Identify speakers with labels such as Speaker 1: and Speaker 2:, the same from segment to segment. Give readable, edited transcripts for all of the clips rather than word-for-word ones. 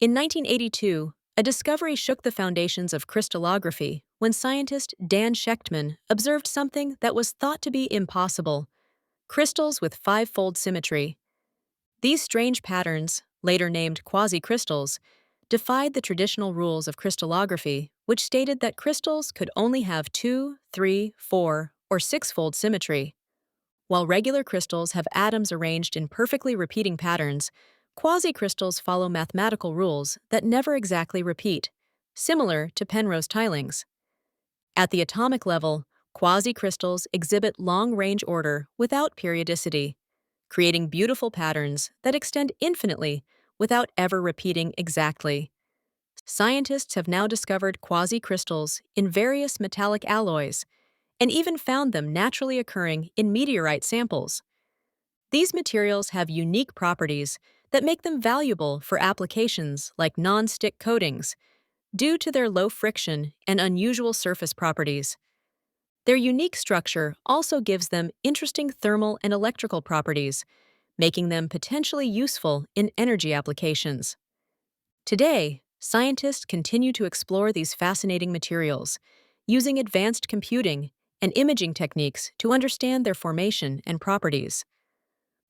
Speaker 1: In 1982, a discovery shook the foundations of crystallography when scientist Dan Shechtman observed something that was thought to be impossible: crystals with five-fold symmetry. These strange patterns, later named quasicrystals, defied the traditional rules of crystallography, which stated that crystals could only have two, three, four, or six-fold symmetry. While regular crystals have atoms arranged in perfectly repeating patterns, quasicrystals follow mathematical rules that never exactly repeat, similar to Penrose tilings. At the atomic level, quasicrystals exhibit long-range order without periodicity, creating beautiful patterns that extend infinitely without ever repeating exactly. Scientists have now discovered quasicrystals in various metallic alloys and even found them naturally occurring in meteorite samples. These materials have unique properties that make them valuable for applications like non-stick coatings due to their low friction and unusual surface properties. Their unique structure also gives them interesting thermal and electrical properties, making them potentially useful in energy applications. Today, scientists continue to explore these fascinating materials, using advanced computing and imaging techniques to understand their formation and properties.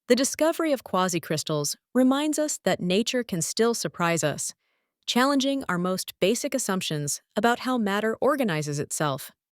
Speaker 1: The discovery of quasicrystals reminds us that nature can still surprise us, challenging our most basic assumptions about how matter organizes itself.